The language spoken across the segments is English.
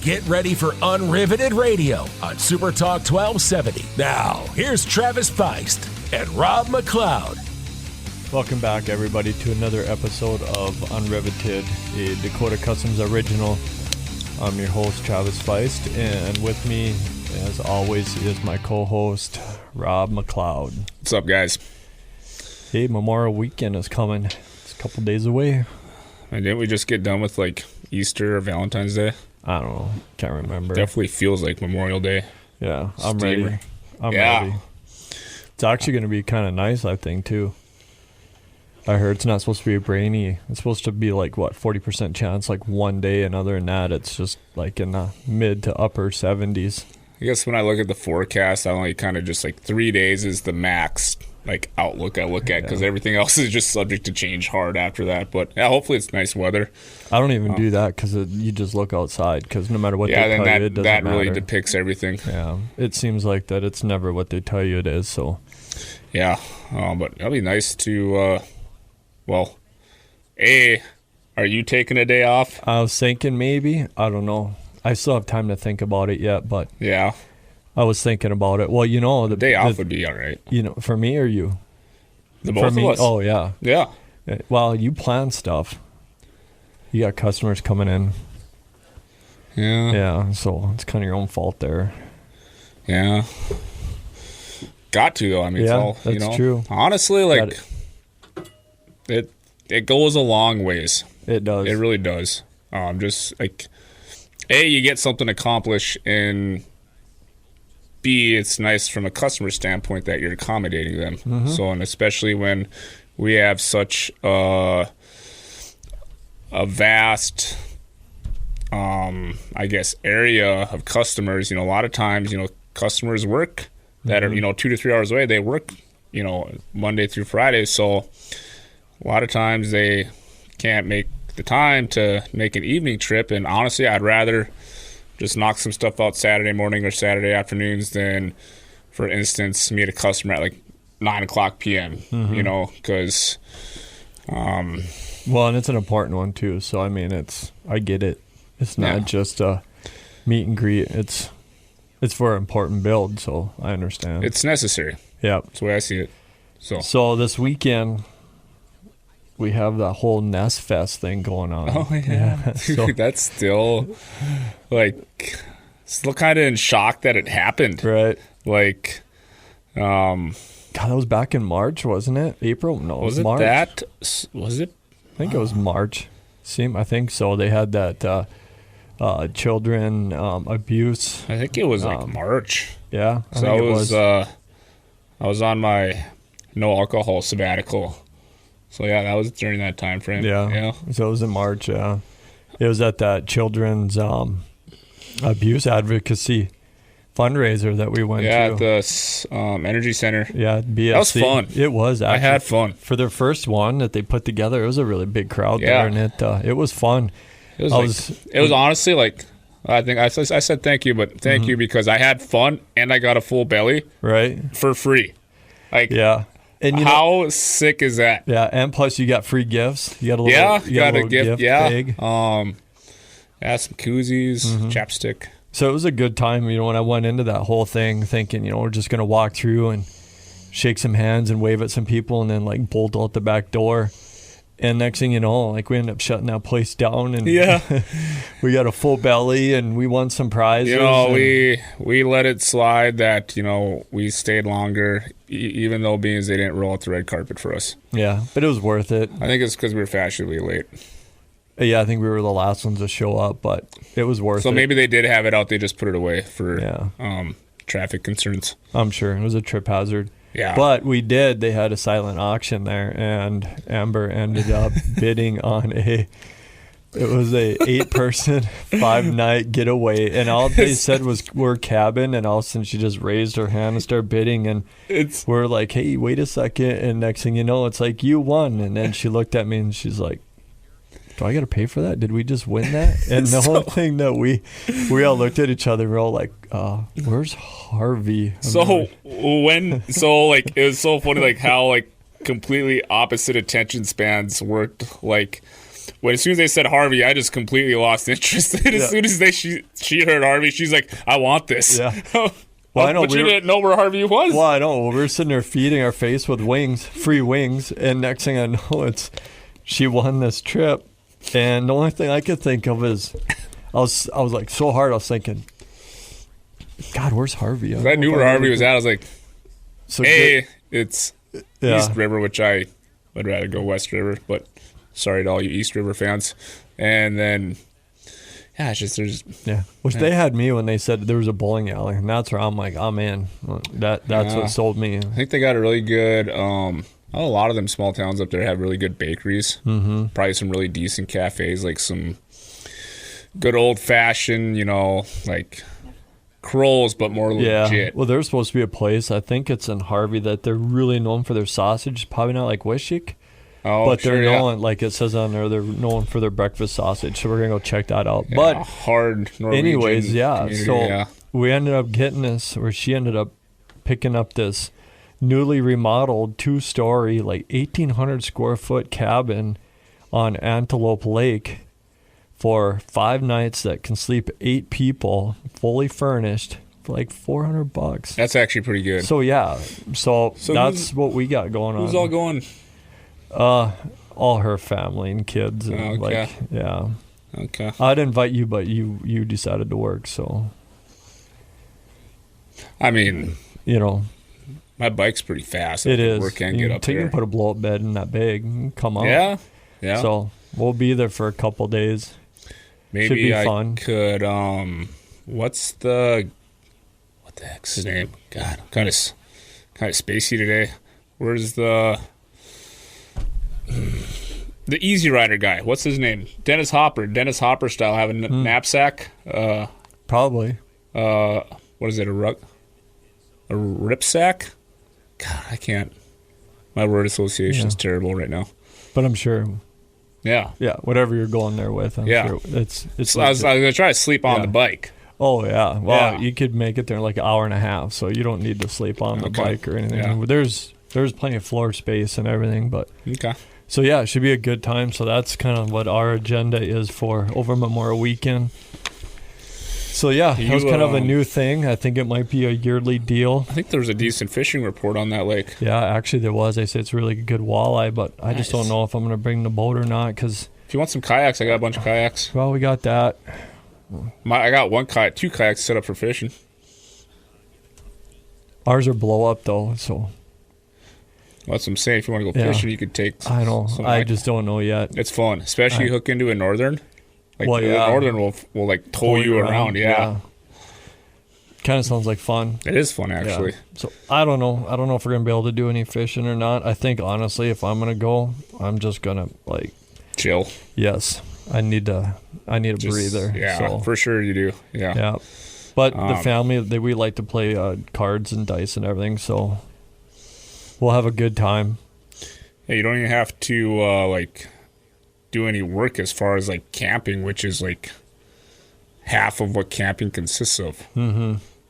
Get ready for Unriveted Radio on Super Talk 1270. Now, here's Travis Feist and Rob McLeod. Welcome back, everybody, to another episode of Unriveted, a Dakota Customs original. I'm your host, Travis Feist, and with me, as always, is my co-host, Rob McLeod. What's up, guys? Hey, Memorial Weekend is coming. It's a couple days away. And didn't we just get done with, like, Easter or Valentine's Day? I don't know. Can't remember. Definitely feels like Memorial Day. Yeah, I'm ready. I'm ready. It's actually going to be kind of nice, I think, too. I heard it's not supposed to be rainy. It's supposed to be like, 40% chance like one day, and other than that, it's just like in the mid to upper 70s. I guess when I look at the forecast, I only kind of just like 3 days is the max like outlook I look at, because everything else is just subject to change hard after that. But yeah, hopefully it's nice weather. I don't even do that because you just look outsid, because no matter what they tell you, it doesn't matter. That really depicts everything. Yeah, it seems like that it's never what they tell you it is. So yeah, but it'll be nice to. Well, are you taking a day off? I was thinking maybe. I don't know. I still have time to think about it yet, but yeah, I was thinking about it. Well, the day off would be all right. For me or you? The both of us. Oh, yeah. Yeah. Well, you plan stuff. You got customers coming in. Yeah. Yeah, so it's kind of your own fault there. Yeah. Got to, though. I mean, yeah, it's all, that's true. Honestly, like, it goes a long ways. It does. It really does. Just like, you get something accomplished, and B, it's nice from a customer standpoint that you're accommodating them. Mm-hmm. So, and especially when we have such a vast, I guess, area of customers. A lot of times, customers work that are, 2 to 3 hours away. They work, Monday through Friday. So a lot of times they can't make the time to make an evening trip. And honestly, I'd rather just knock some stuff out Saturday morning or Saturday afternoons than, for instance, meet a customer at like 9 o'clock p.m., because... well, and it's an important one too. So, I mean, I get it. It's not just a meet and greet. It's for an important build, so I understand. It's necessary. Yeah. That's the way I see it. So this weekend, we have the whole Nest Fest thing going on. Oh, yeah. So, that's still, still kind of in shock that it happened. Right. God, that was back in March, wasn't it? April? No, was it March. Was it? I think it was March. I think so. They had that children abuse. I think it was March. Yeah. I was on my no alcohol sabbatical. So, yeah, that was during that time frame. Yeah. So it was in March, yeah. It was at that children's abuse advocacy fundraiser that we went to. Yeah, at the Energy Center. Yeah, BSC. That was fun. It was, actually. I had fun. For their first one that they put together, it was a really big crowd there, and it was fun. It was honestly, I think I said thank you, but thank you because I had fun and I got a full belly. Right. For free. Yeah. And how sick is that? Yeah, and plus you got free gifts. You got a little, you got a gift bag. Some koozies, chapstick. So it was a good time, when I went into that whole thing thinking, we're just going to walk through and shake some hands and wave at some people and then bolt out the back door. And next thing you know, we ended up shutting that place down, and we got a full belly, and we won some prizes. We let it slide that we stayed longer, even though they didn't roll out the red carpet for us. Yeah, but it was worth it. I think it's because we were fashionably late. Yeah, I think we were the last ones to show up, but it was worth it. So maybe they did have it out; they just put it away for traffic concerns. I'm sure it was a trip hazard. Yeah. But they had a silent auction there, and Amber ended up bidding on it was a 8-person, 5-night getaway, and all they said was, we're cabin, and all of a sudden she just raised her hand and started bidding, and we're like, hey, wait a second, and next thing you know, it's like, you won, and then she looked at me and she's like, do I got to pay for that? Did we just win that? And the whole thing that we all looked at each other, we're all like, where's Harvey? It was so funny, how completely opposite attention spans worked. as soon as they said Harvey, I just completely lost interest. As soon as she heard Harvey, she's like, I want this. Yeah. Well, I know, but you didn't know where Harvey was. Well, I know. We were sitting there feeding our face with wings, free wings, and next thing I know, she won this trip. And the only thing I could think of is I was like so hard. I was thinking, God, where's Harvey? I knew where Harvey was at. I was like, it's East River, which I would rather go West River, but sorry to all you East River fans. And then, it's just which they had me when they said there was a bowling alley, and that's where I'm like, oh man, that's what sold me. I think they got a really good. A lot of them small towns up there have really good bakeries. Mm-hmm. Probably some really decent cafes, like some good old fashioned, like Kroll's, but more legit. Yeah. Well, there's supposed to be a place, I think it's in Harvey, that they're really known for their sausage. Probably not like Wishick. Oh, but sure, they're known, like it says on there, they're known for their breakfast sausage. So we're going to go check that out. Yeah, but hard Norwegian anyways, community, so we ended up getting this, or she ended up picking up this newly remodeled 2-story, like 1,800 square foot cabin on Antelope Lake for 5 nights that can sleep 8 people, fully furnished, for like $400. That's actually pretty good. So so that's what we got going on. Who's all going? All her family and kids. And Okay. I'd invite you, but you decided to work, so. I mean, my bike's pretty fast. It is. Work can't get up there. You can put a blow-up bed in that bag and come up. Yeah. So we'll be there for a couple days. Maybe should be fun. Could. What the heck's his name? God, I'm kind of spacey today. Where's the Easy Rider guy? What's his name? Dennis Hopper style, have a knapsack. Probably. What is it? A ripsack? God, I can't. My word association is terrible right now. But I'm sure. Yeah. Yeah. Whatever you're going there with, I'm sure it's. So I was gonna try to sleep on the bike. Oh yeah. Well, you could make it there in like an hour and a half, so you don't need to sleep on the bike or anything. Yeah. There's plenty of floor space and everything, but. Okay. So yeah, it should be a good time. So that's kind of what our agenda is for over Memorial Weekend. So yeah, that was kind of a new thing. I think it might be a yearly deal. I think there was a decent fishing report on that lake. Yeah, actually there was. They say it's really good walleye, but I just don't know if I'm going to bring the boat or not. Because if you want some kayaks, I got a bunch of kayaks. Well, we got that. I got 2 kayaks set up for fishing. Ours are blow up though, so. Well, that's what I'm saying. If you want to go fishing, you could take. I know. I just don't know yet. It's fun, especially hook into a northern. Like the northern will like tow you around. Yeah. Kind of sounds like fun. It is fun actually. Yeah. So I don't know. I don't know if we're gonna be able to do any fishing or not. I think honestly, if I'm gonna go, I'm just gonna like chill. Yes, I need a breather. Yeah, so. For sure you do. Yeah. Yeah. But the family, we like to play cards and dice and everything, so we'll have a good time. Yeah, you don't even have to do any work as far as like camping, which is like half of what camping consists of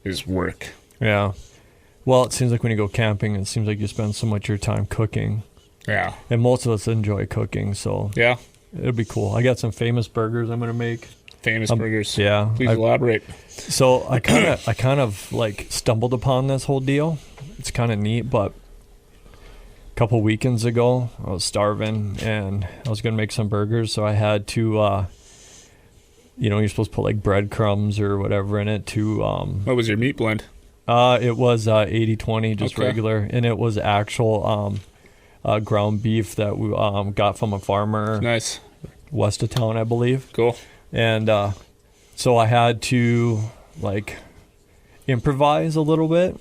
is work. Yeah. Well, it seems like when you go camping, it seems like you spend so much of your time cooking. Yeah. And most of us enjoy cooking, so yeah, it'll be cool. I got some famous burgers I'm gonna make. Famous burgers. Yeah. Please elaborate. So I kind of like stumbled upon this whole deal. It's kind of neat, but a couple weekends ago, I was starving and I was going to make some burgers, so I had to, you're supposed to put like breadcrumbs or whatever in it to... what was your meat blend? It was 80-20, just regular, and it was actual ground beef that we got from a farmer. Nice. West of town, I believe. Cool. And so I had to like improvise a little bit,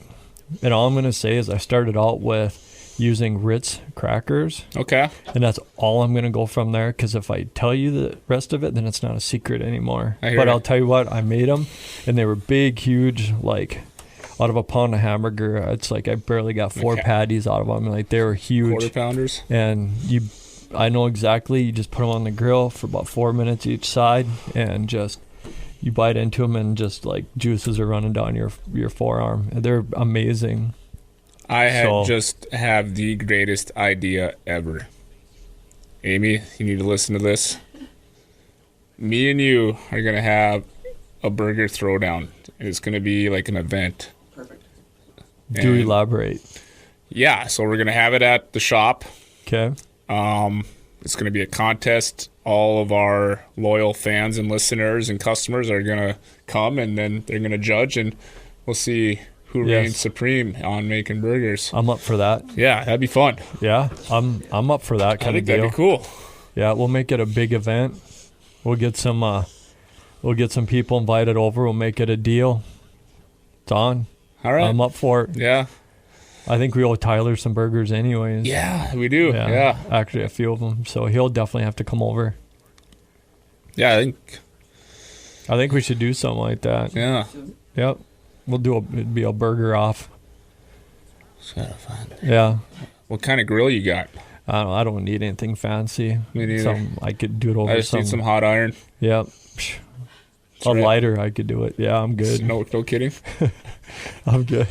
and all I'm going to say is I started out with using Ritz crackers. Okay. And that's all I'm going to go from there, because if I tell you the rest of it, then it's not a secret anymore. But I'll tell you what, I made them, and they were big, huge, like out of a pound of hamburger. It's like I barely got 4 patties out of them. Like they were huge. Quarter pounders. And I know exactly, you just put them on the grill for about 4 minutes each side, and just you bite into them and just like juices are running down your forearm. They're amazing. I just have the greatest idea ever. Amy, you need to listen to this. Me and you are going to have a burger throwdown. It's going to be like an event. Perfect. Do elaborate. Yeah, so we're going to have it at the shop. Okay. It's going to be a contest. All of our loyal fans and listeners and customers are going to come, and then they're going to judge, and we'll see who reigns supreme on making burgers. I'm up for that. Yeah, that'd be fun. Yeah, I'm up for that kind of deal. That'd be cool. Yeah, we'll make it a big event. We'll get some people invited over. We'll make it a deal. It's on. All right. I'm up for it. Yeah. I think we owe Tyler some burgers anyways. Yeah, we do. Yeah. Actually, a few of them. So he'll definitely have to come over. Yeah, I think we should do something like that. Yeah. Yep. It'd be a burger off. It's kind of fun. Yeah. What kind of grill you got? I don't need anything fancy. Me neither. I could do it over I just need some hot iron. Yep. A lighter, I could do it. Yeah, I'm good. No kidding. I'm good.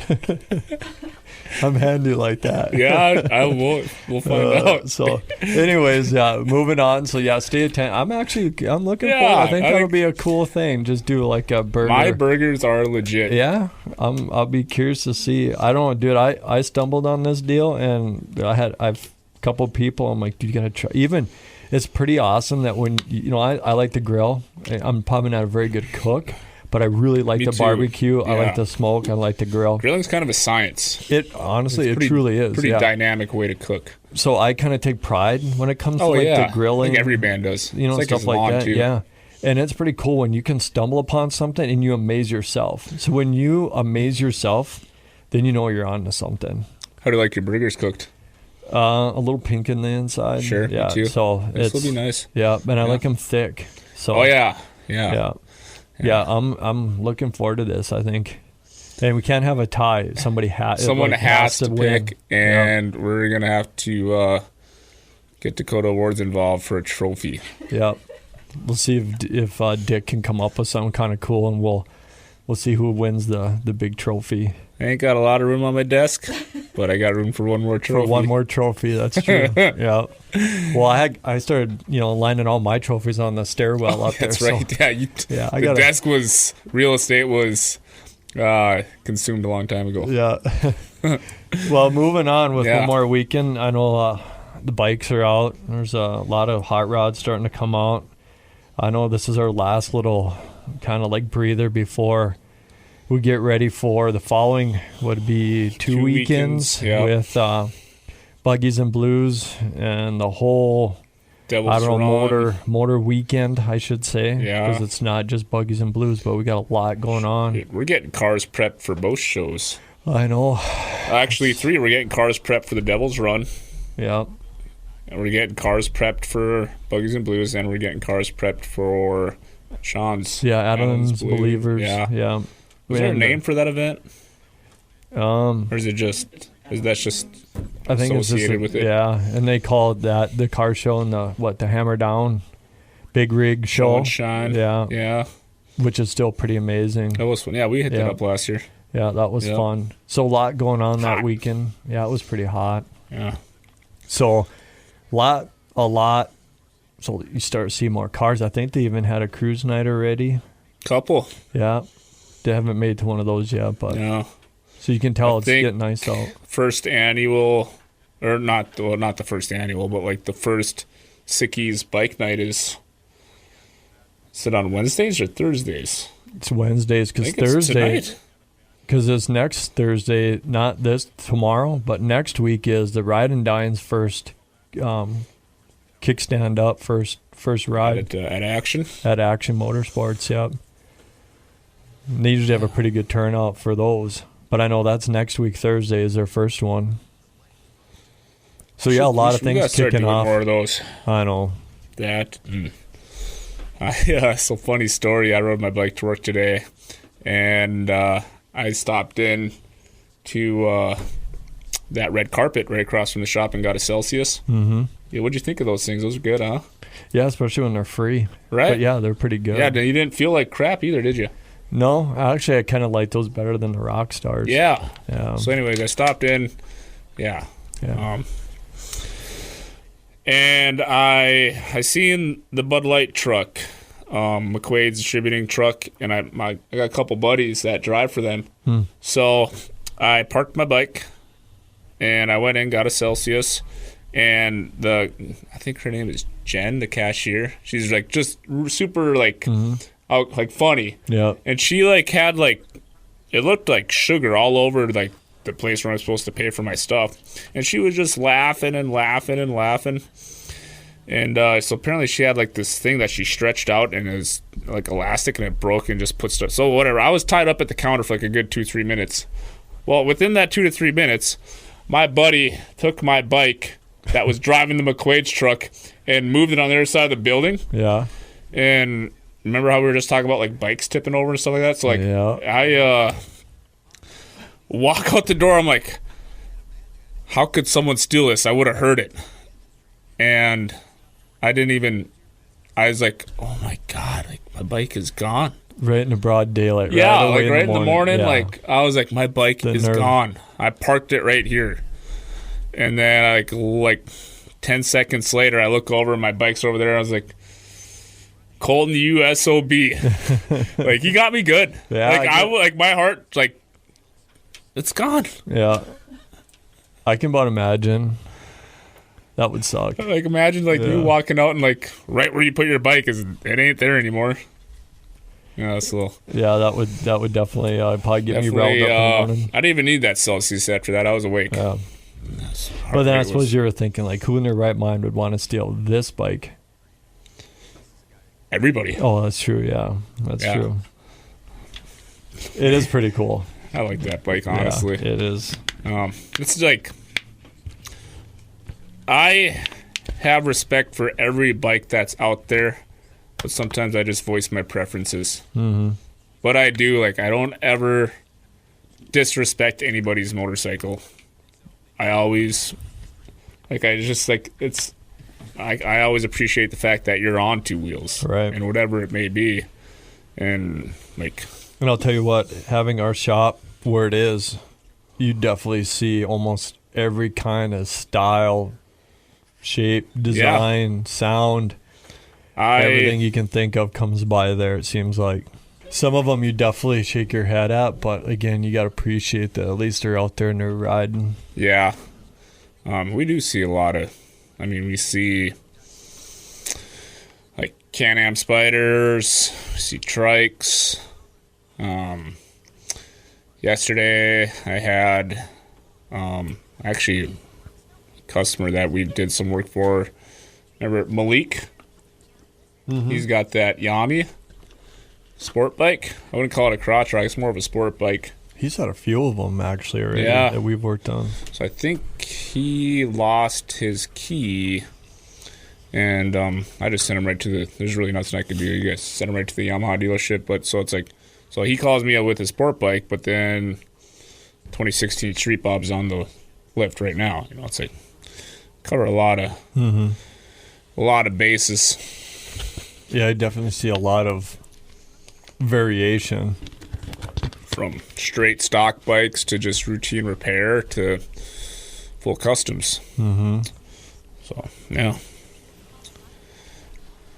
I'm handy like that. Yeah, I will. We'll find out. So, anyways, yeah, moving on. So, yeah, stay attentive. I'm looking forward. I think that'll be a cool thing. Just do like a burger. My burgers are legit. Yeah, I'll be curious to see. I don't know, dude. I stumbled on this deal, and I've a couple people. I'm like, dude, you gotta try. Even it's pretty awesome that when I like to grill. I'm probably not a very good cook, but I really like the barbecue. Yeah. I like to smoke. I like to grill. Grilling's kind of a science. It truly is. Pretty dynamic way to cook. So I kind of take pride when it comes to the grilling. I think every band does. Stuff like that. Too. Yeah. And it's pretty cool when you can stumble upon something and you amaze yourself. So when you amaze yourself, then you know you're on to something. How do you like your burgers cooked? A little pink in the inside. Sure, yeah. Me too. So this will be nice. Yeah, and I like them thick. So. Oh yeah. Yeah. I'm looking forward to this. I think, and we can't have a tie. Someone has to pick, and we're gonna have to get Dakota Awards involved for a trophy. Yep. We'll see if Dick can come up with something kind of cool, and we'll see who wins the big trophy. I ain't got a lot of room on my desk, but I got room for one more trophy. For one more trophy, that's true. Yeah. Well, I started, lining all my trophies on the stairwell up there. That's right. So, real estate was consumed a long time ago. Yeah. Well, moving on with one more weekend. I know the bikes are out. There's a lot of hot rods starting to come out. I know this is our last little kind of like breather before we get ready for the following would be two weekends with Buggies and Blues and the whole motor weekend, I should say. Yeah. Because it's not just Buggies and Blues, but we got a lot going on. We're getting cars prepped for both shows. I know. Actually, 3. We're getting cars prepped for the Devil's Run. Yeah. And we're getting cars prepped for Buggies and Blues, and we're getting cars prepped for Sean's. Yeah, Adam's Believers. Yeah. Is there a name for that event? Or is that just I think associated with it? Yeah, and they call that the car show and the Hammer Down Big Rig Show. And Shine. Yeah. Which is still pretty amazing. That was fun. Yeah, we hit that up last year. Yeah, that was fun. So a lot going on that weekend. Yeah, it was pretty hot. Yeah. So a lot. So you start to see more cars. I think they even had a cruise night already. Couple. Yeah. They haven't made to one of those yet, but so you can tell it's getting nice out. First annual, or not the first annual, but like the first Sickies bike night is it on Wednesdays or Thursdays? It's Wednesdays because Thursday, because it's next Thursday, not this tomorrow, but next week is the Ride and Dine's first kickstand up first ride at Action Motorsports. Yep. They usually have a pretty good turnout for those. But I know that's next week. Thursday is their first one. So, a lot of things kicking off. More of those. I know. That. So, funny story. I rode my bike to work today, and I stopped in to that red carpet right across from the shop and got a Celsius. Mm-hmm. Yeah, what'd you think of those things? Those are good, huh? Yeah, especially when they're free. Right? But, yeah, they're pretty good. Yeah, you didn't feel like crap either, did you? No, actually, I kind of like those better than the Rock Stars. Yeah. Yeah. So, anyways, I stopped in. Yeah. And I seen the Bud Light truck, McQuaid's distributing truck, and I got a couple buddies that drive for them. So I parked my bike, and I went in, got a Celsius, and I think her name is Jen, the cashier. She's like just super like funny. Yeah. And she like had like, it looked like sugar all over like the place where I'm supposed to pay for my stuff. And she was just laughing and laughing and laughing. And so apparently she had like this thing that she stretched out and it was like elastic and it broke and just put stuff. So whatever. I was tied up at the counter for like a good 2-3 minutes. Well, within that 2 to 3 minutes, my buddy took my bike that was driving the McQuaid's truck and moved it on the other side of the building. Yeah. And remember how we were just talking about like bikes tipping over and stuff like that? So like I walk out the door, I'm like, how could someone steal this? I would have heard it. And I was like, oh my God, like my bike is gone. Right in the broad daylight. Yeah, right like right in the morning. Yeah. Like I was like, my bike is gone. I parked it right here. And then like 10 seconds later, I look over and my bike's over there. I was like, Colton, you SOB. Like, he got me good. Yeah, like my heart, like, it's gone. Yeah. I can about imagine. That would suck. Like, imagine, like, you walking out and, like, right where you put your bike, it ain't there anymore. Yeah, that's a little... Yeah, that would definitely probably get me riled up in the morning. I didn't even need that Celsius after that. I was awake. Yeah. But then I suppose you were thinking, like, who in their right mind would want to steal this bike? Everybody. Oh, that's true, yeah. That's true. It is pretty cool. I like that bike, honestly. Yeah, it is. It's like... I have respect for every bike that's out there, but sometimes I just voice my preferences. Mm-hmm. But I do, like, I don't ever disrespect anybody's motorcycle. I always, like, I just, like, it's... I always appreciate the fact that you're on two wheels, right? And whatever it may be, and like. And I'll tell you what, having our shop where it is, you definitely see almost every kind of style, shape, design, sound. Everything you can think of comes by there. It seems like some of them you definitely shake your head at, but again, you got to appreciate that at least they're out there and they're riding. Yeah, we do see a lot of. I mean, we see like Can-Am Spiders, we see trikes. Yesterday I had actually a customer that we did some work for. Remember Malik? Mm-hmm. He's got that Yami sport bike. I wouldn't call it a crotch track. It's more of a sport bike. He's had a few of them actually already that we've worked on. So I think he lost his key, and I just sent him right to the. There's really nothing I could do. You guys sent him right to the Yamaha dealership. But so it's like, so he calls me up with his sport bike, but then 2016 Street Bob's on the lift right now. You know, it's like cover a lot of bases. Yeah, I definitely see a lot of variation. From straight stock bikes to just routine repair to full customs. Mm-hmm. So, yeah.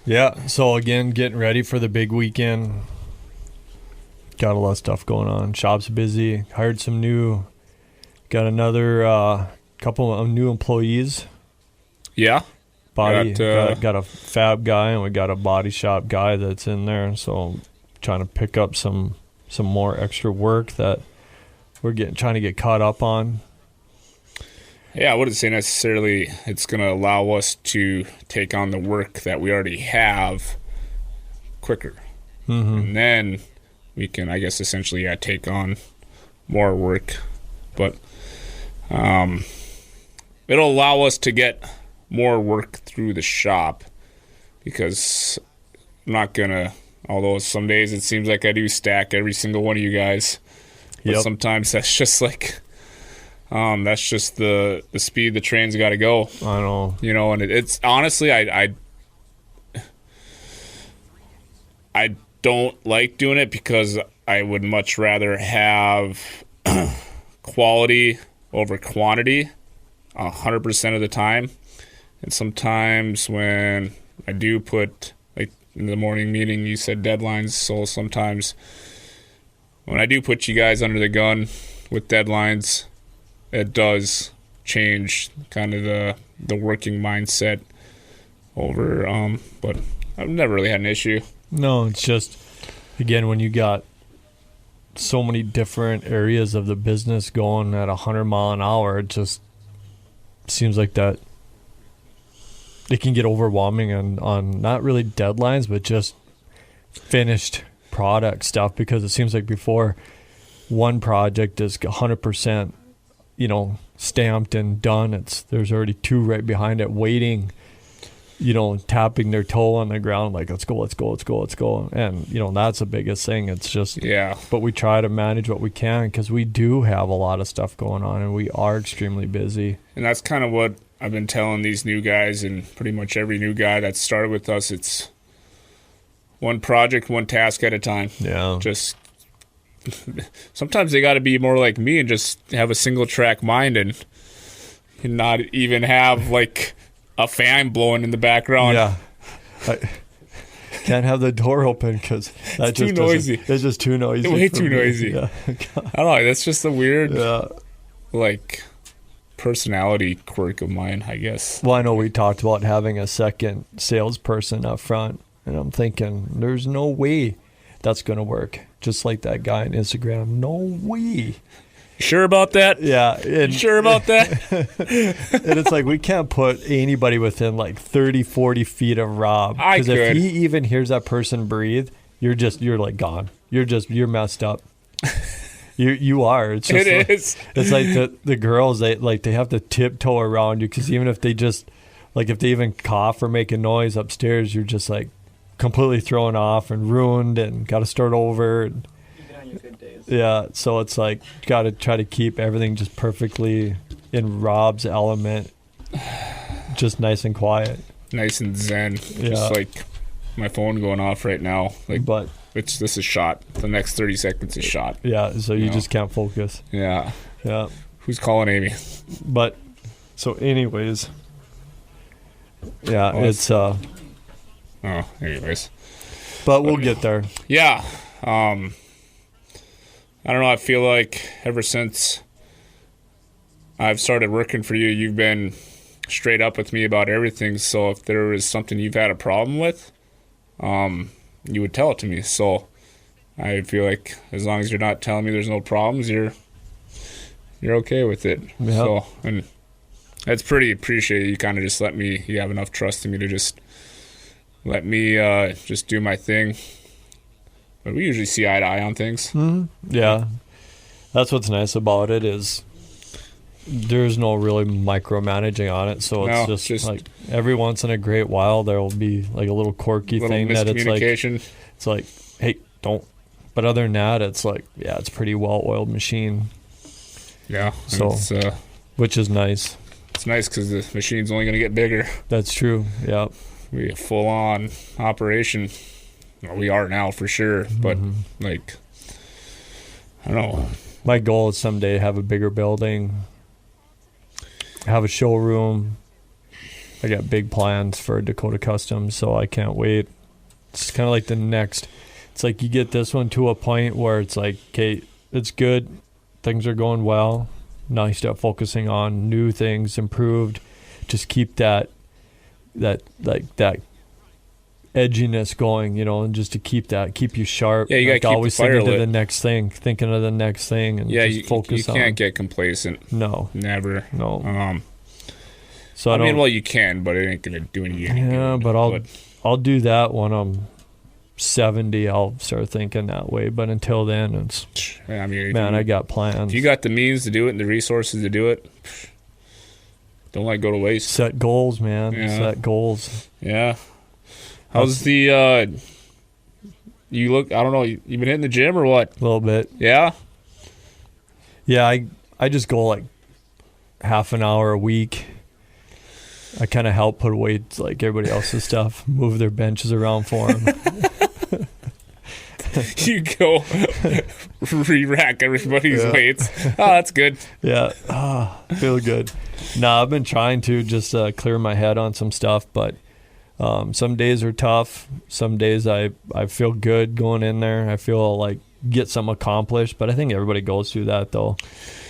Yeah, so again, getting ready for the big weekend. Got a lot of stuff going on. Shop's busy. Hired some got another couple of new employees. Yeah. Got a fab guy and we got a body shop guy that's in there. So trying to pick up some more extra work that we're trying to get caught up on. Yeah, I wouldn't say necessarily it's going to allow us to take on the work that we already have quicker. Mm-hmm. And then we can, I guess, essentially, take on more work. But it'll allow us to get more work through the shop because I'm not going to... Although some days it seems like I do stack every single one of you guys. But sometimes that's just like, that's just the speed the train's got to go. I know. You know, and it's honestly, I don't like doing it because I would much rather have quality over quantity 100% of the time. And sometimes when I do put, like in the morning meeting, you said deadlines. So sometimes when I do put you guys under the gun with deadlines, it does change kind of the working mindset over. But I've never really had an issue. No, it's just, again, when you got so many different areas of the business going at 100 mile an hour, it just seems like that it can get overwhelming on not really deadlines, but just finished product stuff, because it seems like before one project is 100%, stamped and done, there's already two right behind it waiting, tapping their toe on the ground, like, let's go. And, that's the biggest thing. It's just, yeah. But we try to manage what we can, because we do have a lot of stuff going on and we are extremely busy. And that's kind of what I've been telling these new guys, and pretty much every new guy that started with us, it's one project, one task at a time. Yeah. Just sometimes they got to be more like me and just have a single track mind and not even have like a fan blowing in the background. Yeah. I can't have the door open because that's too noisy. It's just too noisy. Way too me. noisy. Yeah. I don't know. That's just a weird, personality quirk of mine, I guess. Well, I know we talked about having a second salesperson up front, and I'm thinking there's no way that's going to work. Just like that guy on Instagram. No way. Sure about that? Yeah. And, sure about that? And it's like, we can't put anybody within like 30, 40 feet of Rob. Because if he even hears that person breathe, you're like gone. You're messed up. You are. It's just it is. It's like the girls, they have to tiptoe around you, because even if they just, like, if they even cough or make a noise upstairs, you're just like completely thrown off and ruined and got to start over. And, even on your good days. Yeah, so it's like, got to try to keep everything just perfectly in Rob's element, just nice and quiet. Nice and zen. Yeah. Just like my phone going off right now. Like, but this is shot. The next 30 seconds is shot. Yeah, so you just can't focus. Yeah. Yeah. Who's calling Amy? But so anyways, yeah, anyways. But we'll get there. Yeah. I don't know, I feel like ever since I've started working for you, you've been straight up with me about everything. So if there was something you've had a problem with, you would tell it to me. So I feel like as long as you're not telling me there's no problems, you're okay with it. Yep. So, and that's pretty appreciated. You kind of just you have enough trust in me to just let me just do my thing. But we usually see eye to eye on things. Mm-hmm. Yeah. That's what's nice about it, is there's no really micromanaging on it. So it's just like every once in a great while there will be like a little quirky thing that it's like, hey, don't. But other than that, it's like, yeah, it's a pretty well-oiled machine. Yeah. So, which is nice. It's nice because the machine's only going to get bigger. That's true. Yeah. We a full-on operation. Well, we are now for sure, but like, I don't know. My goal is someday to have a bigger building, have a showroom. I got big plans for Dakota Customs, so I can't wait. It's kind of like the next. It's like you get this one to a point where it's like, okay, it's good. Things are going well. Now you start focusing on new things, improved. Just keep that edginess going, and just to keep you sharp. Yeah, you gotta keep always the fire thinking lit. of the next thing, and just focus on. You can't get complacent. No, never. No. So I mean, well, you can, but it ain't gonna do any good. Yeah, but I'll do that when I'm 70. I'll start thinking that way. But until then, it's I got plans. If you got the means to do it and the resources to do it, don't let it go to waste. Set goals, man. Yeah. Set goals. Yeah. How's the you look, I don't know, you been hitting the gym or what? A little bit. Yeah? Yeah, I just go like half an hour a week. I kind of help put away like everybody else's stuff, move their benches around for them. you go re-rack everybody's weights. Oh, that's good. Yeah, feel good. No, I've been trying to just clear my head on some stuff, but some days are tough. Some days I feel good going in there. I feel like get something accomplished, but I think everybody goes through that though.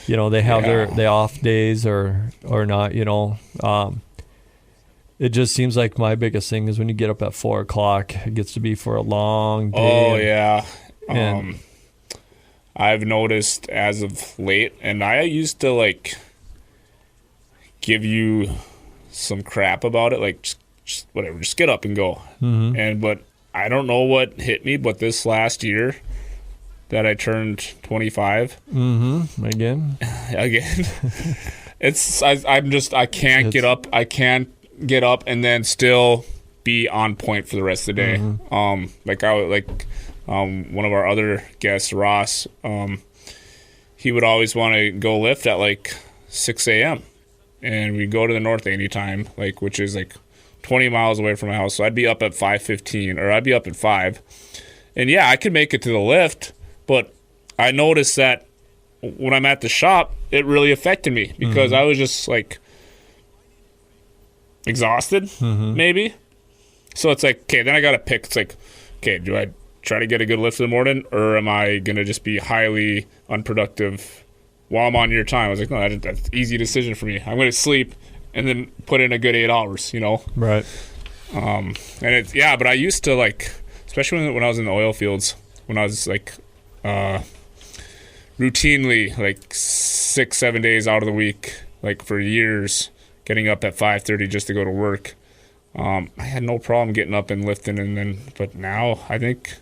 You know, they have their off days or not, you know. It just seems like my biggest thing is when you get up at 4 o'clock, it gets to be for a long day. Oh, yeah. I've noticed as of late, and I used to, like, give you some crap about it, like, just whatever, just get up and go. Mm-hmm. But I don't know what hit me, but this last year that I turned 25. Mm-hmm. Again. I can't get up. I can't get up and then still be on point for the rest of the day. Mm-hmm. One of our other guests, Ross, he would always want to go lift at like 6 a.m. and we'd go to the North anytime, like, which is like 20 miles away from my house. So I'd be up at 5:15 or I'd be up at 5. And yeah, I could make it to the lift, but I noticed that when I'm at the shop, it really affected me because I was just like exhausted, maybe. So it's like, okay, then I got to pick. It's like, okay, do I try to get a good lift in the morning or am I going to just be highly unproductive while I'm on your time? I was like, no, that's an easy decision for me. I'm going to sleep and then put in a good 8 hours, you know? Right. And it's, yeah, but I used to, like, especially when I was in the oil fields, when I was like routinely like 6-7 days out of the week, like for years, getting up at 5:30 just to go to work. I had no problem getting up and lifting, but now I think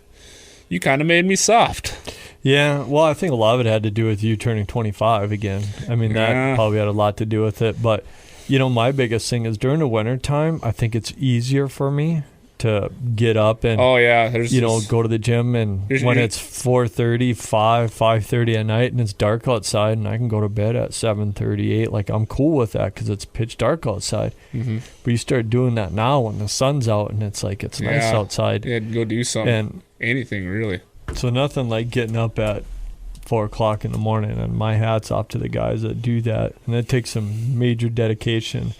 you kind of made me soft. Yeah, well, I think a lot of it had to do with you turning 25 again. I mean, that probably had a lot to do with it. But, you know, my biggest thing is during the winter time, I think it's easier for me to get up and, go to the gym. And when it's 4:30, 5:30 at night and it's dark outside and I can go to bed at 7:38, like I'm cool with that because it's pitch dark outside. Mm-hmm. But you start doing that now when the sun's out and it's like it's nice outside. Yeah, go do something. Anything, really. So nothing like getting up at 4 o'clock in the morning, and my hat's off to the guys that do that. And it takes some major dedication.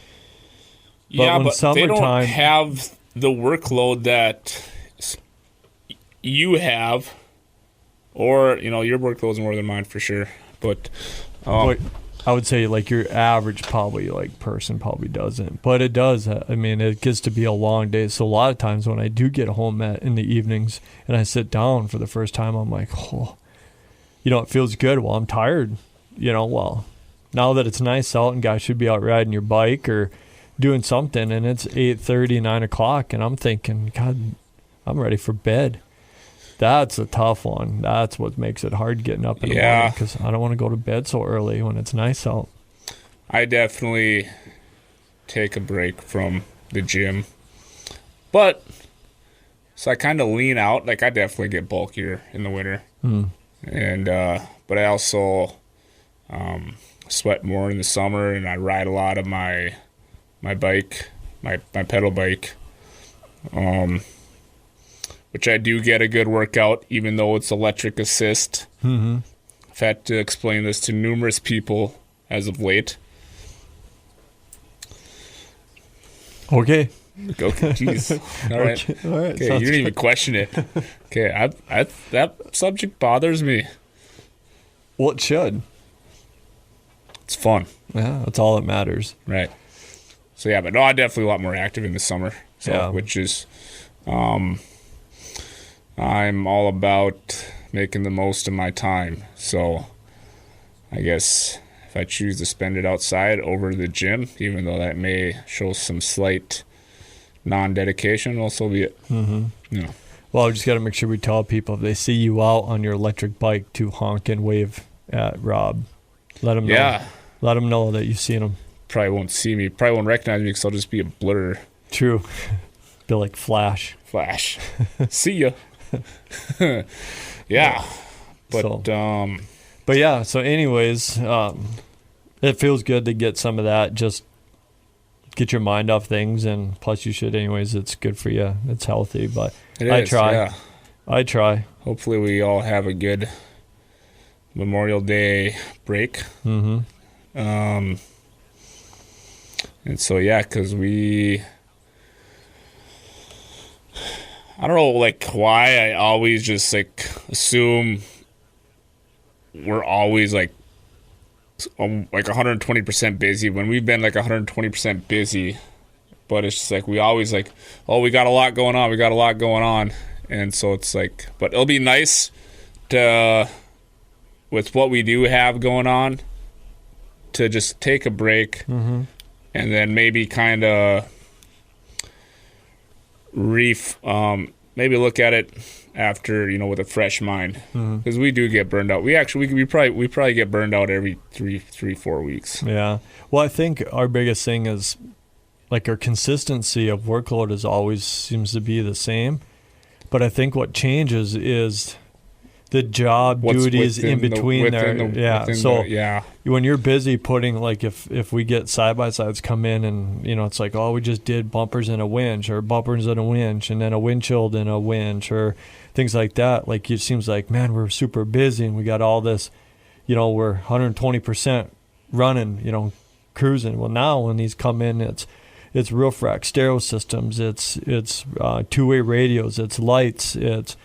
But they don't have the workload that you have, or, you know, your workload's more than mine for sure. But I would say like your average person probably doesn't, but it does. I mean, it gets to be a long day. So a lot of times when I do get home in the evenings and I sit down for the first time, I'm like, oh, you know, it feels good. Well, I'm tired, you know, well, now that it's nice out and guys should be out riding your bike or doing something, and it's 8:30, 9 o'clock, and I'm thinking, God, I'm ready for bed. That's a tough one. That's what makes it hard getting up in the morning because I don't want to go to bed so early when it's nice out. I definitely take a break from the gym. But, so I kind of lean out. Like, I definitely get bulkier in the winter. And, but I also sweat more in the summer, and I ride a lot of my bike, my pedal bike. Which I do get a good workout, even though it's electric assist. Mm-hmm. I've had to explain this to numerous people as of late. Okay, jeez. All right. Okay, you didn't even question it. Okay, that subject bothers me. Well, it should. It's fun. Yeah, that's all that matters. Right. So, yeah, but no, I'm definitely a lot more active in the summer. So, which is... I'm all about making the most of my time. So I guess if I choose to spend it outside over the gym, even though that may show some slight non-dedication, will so be it. Mm-hmm. Yeah. Well, we just got to make sure we tell people if they see you out on your electric bike to honk and wave at Rob. Let them know. Yeah. Let them know that you've seen him. Probably won't see me. Probably won't recognize me because I'll just be a blur. True. Be like Flash. See ya. Yeah. But yeah, so anyways, it feels good to get some of that, just get your mind off things, and plus you should anyways. It's good for you. It's healthy, but I try. hopefully we all have a good Memorial Day break. Mm-hmm. And so, yeah, because I don't know, like, why I always just, like, assume we're always, like 120% busy when we've been, like, 120% busy. But it's just, like, we always, like, oh, we got a lot going on. And so it's, like, but it'll be nice to, with what we do have going on, to just take a break. Mm-hmm. And then maybe kind of maybe look at it after, with a fresh mind, because we do get burned out. We probably get burned out every 3-4 weeks. Yeah. Well, I think our biggest thing is, like, our consistency of workload is always seems to be the same, but I think what changes is the job duties in between there. When you're busy putting, like, if we get side-by-sides come in and, it's like, oh, we just did bumpers and a winch, or bumpers and a winch, and then a windshield and a winch, or things like that. Like, it seems like, man, we're super busy and we got all this, we're 120% running, cruising. Well, now when these come in, it's roof rack, stereo systems, it's two-way radios, it's lights, it's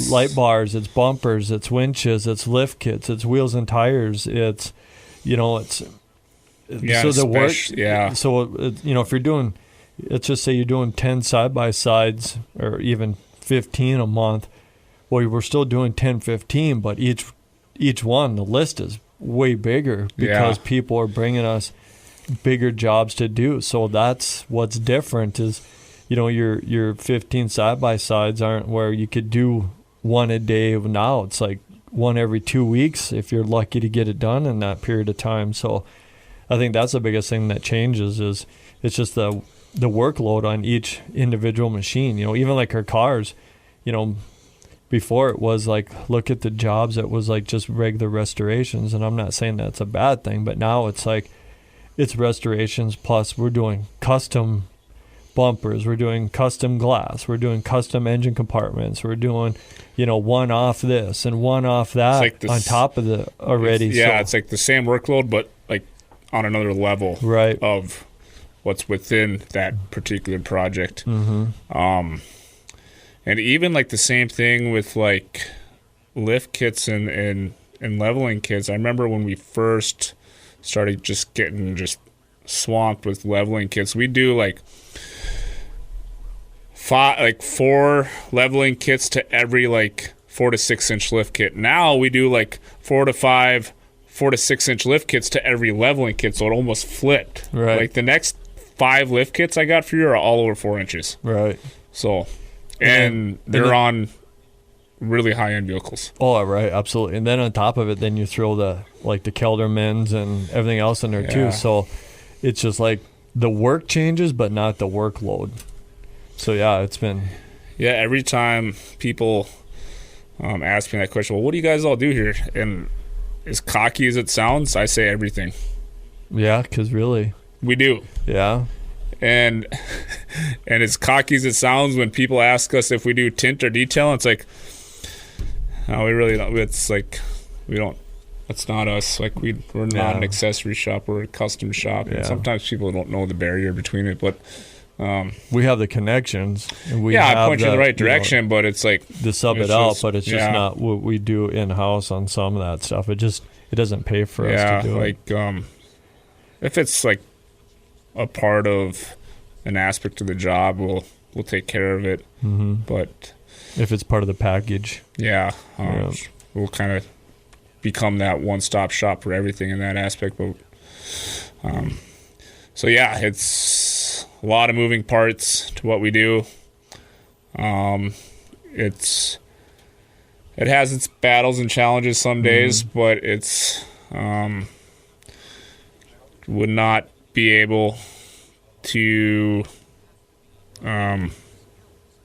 light bars, it's bumpers, it's winches, it's lift kits, it's wheels and tires, it's so the work. Yeah. So if you're doing, let's just say you're doing 10 side-by-sides or even 15 a month, well, we're still doing 10, 15, but each one, the list is way bigger because people are bringing us bigger jobs to do. So that's what's different is, your 15 side-by-sides aren't where you could do one a day. Now it's like one every 2 weeks if you're lucky to get it done in that period of time. So I think that's the biggest thing that changes is it's just the workload on each individual machine. Even like our cars, before it was like, look at the jobs, it was like just regular restorations, and I'm not saying that's a bad thing, but now it's like it's restorations plus we're doing custom bumpers, we're doing custom glass, we're doing custom engine compartments, we're doing one off this and one off that, like on top of the already. It's like the same workload but like on another level of what's within that particular project. And even like the same thing with like lift kits and leveling kits. I remember when we first started just getting swamped with leveling kits, we do like 4 leveling kits to every like 4 to 6 inch lift kit. Now we do like 4 to 5 4 to 6 inch lift kits to every leveling kit, so it almost flipped. Right. Like the next 5 lift kits I got for you are all over 4 inches. Right. So, and they're on really high-end vehicles. Oh, right, absolutely. And then on top of it, then you throw the Keldermans and everything else in there too. So it's just like the work changes, but not the workload. So it's been. Yeah, every time people ask me that question, well, what do you guys all do here? And as cocky as it sounds, I say everything. Yeah, because really. We do. Yeah. And as cocky as it sounds when people ask us if we do tint or detail, it's like, no, we really don't. It's like, we don't. That's not us. Like, we're not an accessory shop. We're a custom shop. And sometimes people don't know the barrier between it, but we have the connections. And I point you in the right direction, but it's like to sub it out, but it's just not what we do in house on some of that stuff. It doesn't pay for us to do it. If it's like a part of an aspect of the job, we'll take care of it. But if it's part of the package, we'll kind of become that one-stop shop for everything in that aspect. But it's a lot of moving parts to what we do. It has its battles and challenges some days, but it's would not be able to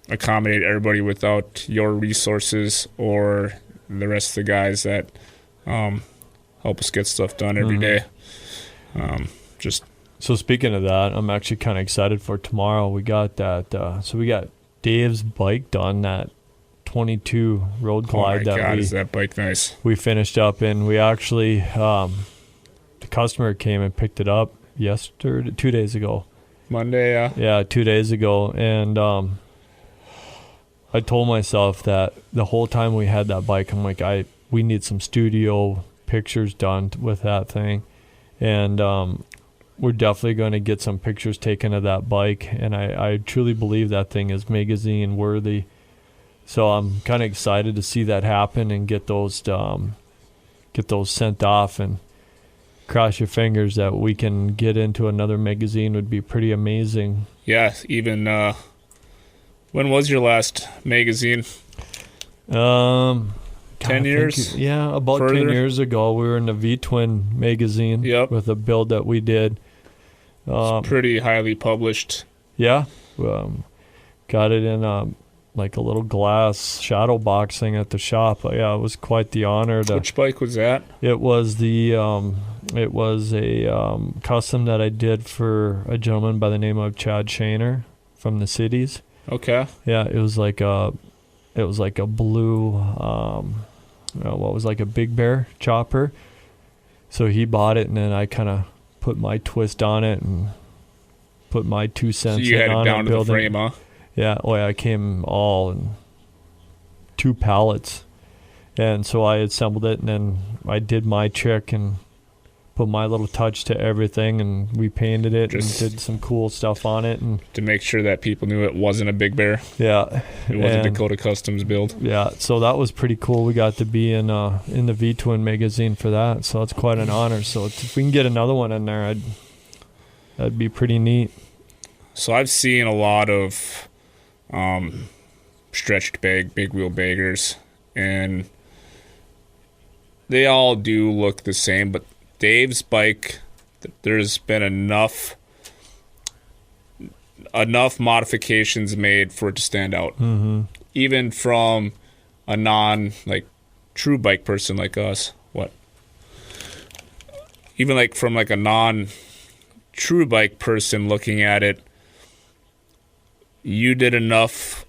accommodate everybody without your resources or the rest of the guys that help us get stuff done every day. So speaking of that, I'm actually kind of excited for tomorrow. We got that. So we got Dave's bike done, that 22 Road Glide is that bike nice? We finished up, and we actually the customer came and picked it up 2 days ago. Monday, yeah. Yeah, 2 days ago, and I told myself that the whole time we had that bike, I'm like, we need some studio pictures done with that thing, and we're definitely going to get some pictures taken of that bike, and I truly believe that thing is magazine worthy. So I'm kind of excited to see that happen and get those sent off, and cross your fingers that we can get into another magazine. Would be pretty amazing. Yeah, even when was your last magazine? 10 years? About further? 10 years ago. We were in the V-Twin magazine with a build that we did. It's pretty highly published. Yeah. Got it in like a little glass shadow box thing at the shop. Yeah, it was quite the honor. Which bike was that? It was a custom that I did for a gentleman by the name of Chad Shaner from the cities. Okay. Yeah, it was like a blue, what was like a Big Bear chopper. So he bought it, and then I kind of put my twist on it and put my 2 cents in on it. So you had it down to the frame, huh? Yeah, I came all in 2 pallets. And so I assembled it, and then I did my trick and put my little touch to everything, and we painted it and did some cool stuff on it. And to make sure that people knew it wasn't a Big Bear. Yeah. It wasn't Dakota Customs build. Yeah, so that was pretty cool. We got to be in the V-Twin magazine for that, so it's quite an honor. So if we can get another one in there, that'd be pretty neat. So I've seen a lot of stretched big wheel baggers, and they all do look the same, but Dave's bike, there's been enough modifications made for it to stand out. Mm-hmm. Even from a true bike person like us. Even from a non-true bike person looking at it, you did enough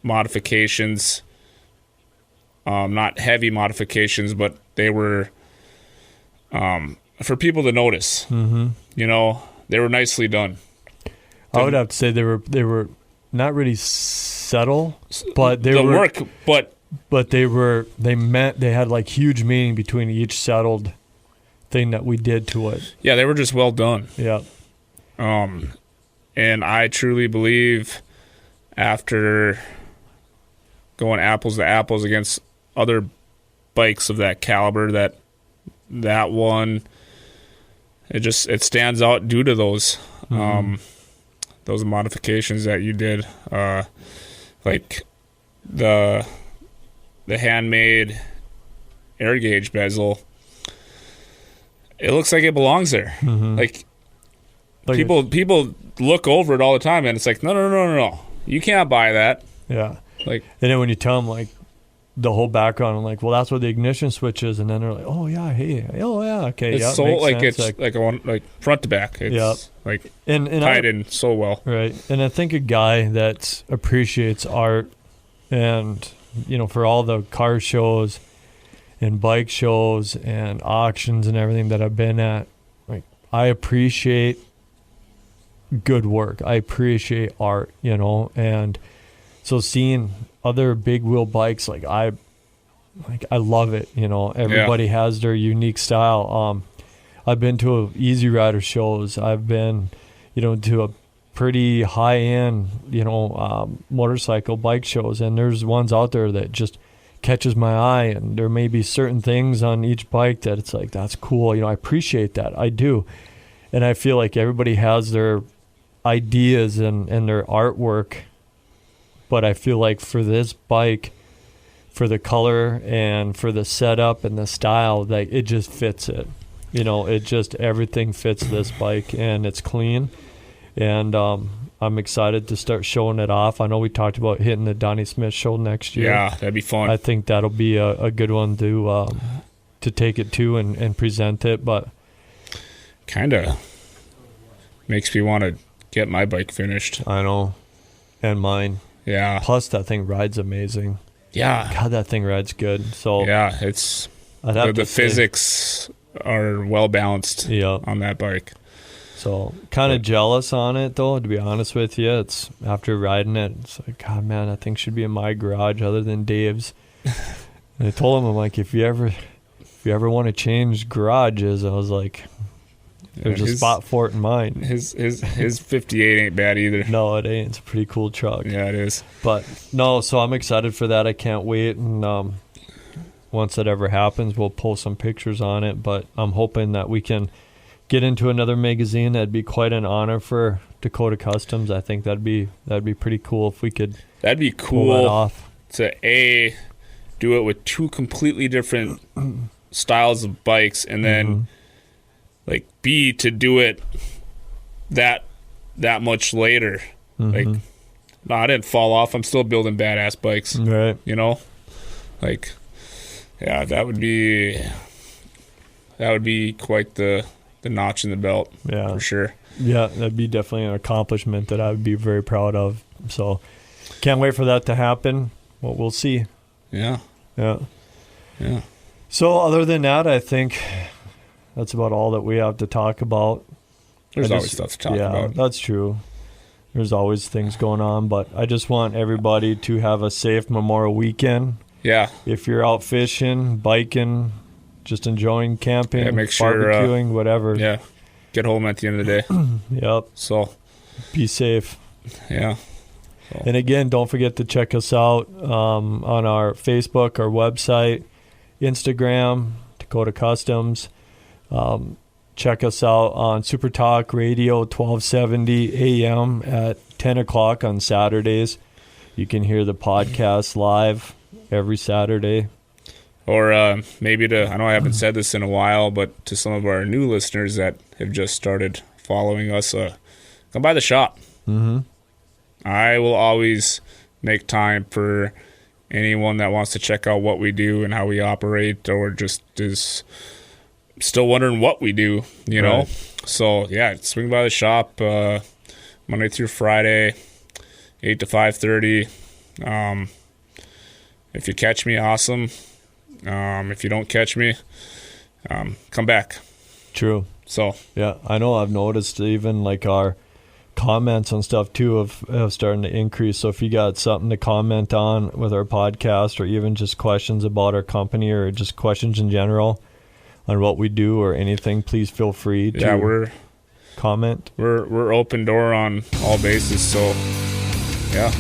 modifications, not heavy modifications, but they were for people to notice. Mm-hmm. They were nicely done. I would have to say they were not really subtle, but they had like huge meaning between each settled thing that we did to it. Yeah, they were just well done. Yeah. And I truly believe after going apples to apples against other bikes of that caliber, that one, it stands out due to those those modifications that you did, like the handmade air gauge bezel. It looks like it belongs there. Mm-hmm. Like people look over it all the time, and it's like, no, you can't buy that. Yeah. Like, and then when you tell them like the whole background, I'm like, well, that's what the ignition switch is, and then they're like, oh yeah, okay, it's so it's like front to back. It's like and tied in so well. Right. And I think a guy that appreciates art, and for all the car shows and bike shows and auctions and everything that I've been at, like, I appreciate good work. I appreciate art, and so seeing other big wheel bikes, I love it. Everybody has their unique style. I've been to Easy Rider shows. I've been, to a pretty high end, motorcycle bike shows, and there's ones out there that just catches my eye, and there may be certain things on each bike that it's like, that's cool. I appreciate that. I do. And I feel like everybody has their ideas and their artwork, but I feel like for this bike, for the color and for the setup and the style, like, it just fits it. Everything fits this bike, and it's clean. And I'm excited to start showing it off. I know we talked about hitting the Donnie Smith show next year. Yeah, that'd be fun. I think that'll be a good one to take it to and present it. But kind of makes me want to get my bike finished. I know, and mine. Yeah. Plus, that thing rides amazing. Yeah. God, that thing rides good. So yeah, it's the physics are well balanced on that bike. So kind of jealous on it though, to be honest with you. It's after riding it, it's like, God, man, that thing should be in my garage other than Dave's. And I told him, I'm like, if you ever want to change garages, I was like, there's a spot for it in mine. His 58 ain't bad either. No, it ain't. It's a pretty cool truck. Yeah, it is. But no, so I'm excited for that. I can't wait. And once that ever happens, we'll post some pictures on it. But I'm hoping that we can get into another magazine. That'd be quite an honor for Dakota Customs. I think that'd be pretty cool if we could. That'd be cool pull that off. To do it with two completely different styles of bikes, and then like B, to do it that much later. Like, no, I didn't fall off. I'm still building badass bikes. Right. You know, like, yeah, that would be quite the notch in the belt. Yeah, for sure. Yeah, that'd be definitely an accomplishment that I would be very proud of. So, can't wait for that to happen. Well, we'll see. Yeah. So, other than that, I think that's about all that we have to talk about. There's always stuff to talk about. Yeah, that's true. There's always things going on, but I just want everybody to have a safe Memorial weekend. Yeah. If you're out fishing, biking, just enjoying camping, make sure, barbecuing, whatever. Yeah. Get home at the end of the day. Yep. So. Be safe. Yeah. So. And again, don't forget to check us out on our Facebook, our website, Instagram, Dakota Customs. Check us out on Super Talk Radio 1270 AM at 10 o'clock on Saturdays. You can hear the podcast live every Saturday. Or maybe I know I haven't said this in a while, but to some of our new listeners that have just started following us, come by the shop. I will always make time for anyone that wants to check out what we do and how we operate, or just is still wondering what we do, you know? So, yeah, swing by the shop Monday through Friday, 8 to 5:30. If you catch me, awesome. If you don't catch me, come back. True. So, yeah, I know I've noticed even like our comments and stuff too have starting to increase. So if you got something to comment on with our podcast, or even just questions about our company, or just questions in general on what we do or anything, please feel free to comment. We're open door on all bases. So yeah.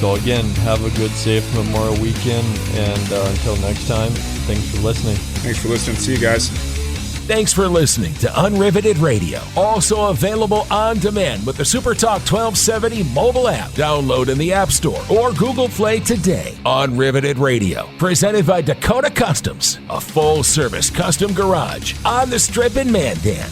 So again, have a good, safe Memorial weekend, and until next time, thanks for listening. See you guys. Thanks for listening to Unriveted Radio. Also available on demand with the Super Talk 1270 mobile app. Download in the App Store or Google Play today. Unriveted Radio, presented by Dakota Customs, a full-service custom garage on the Strip in Mandan.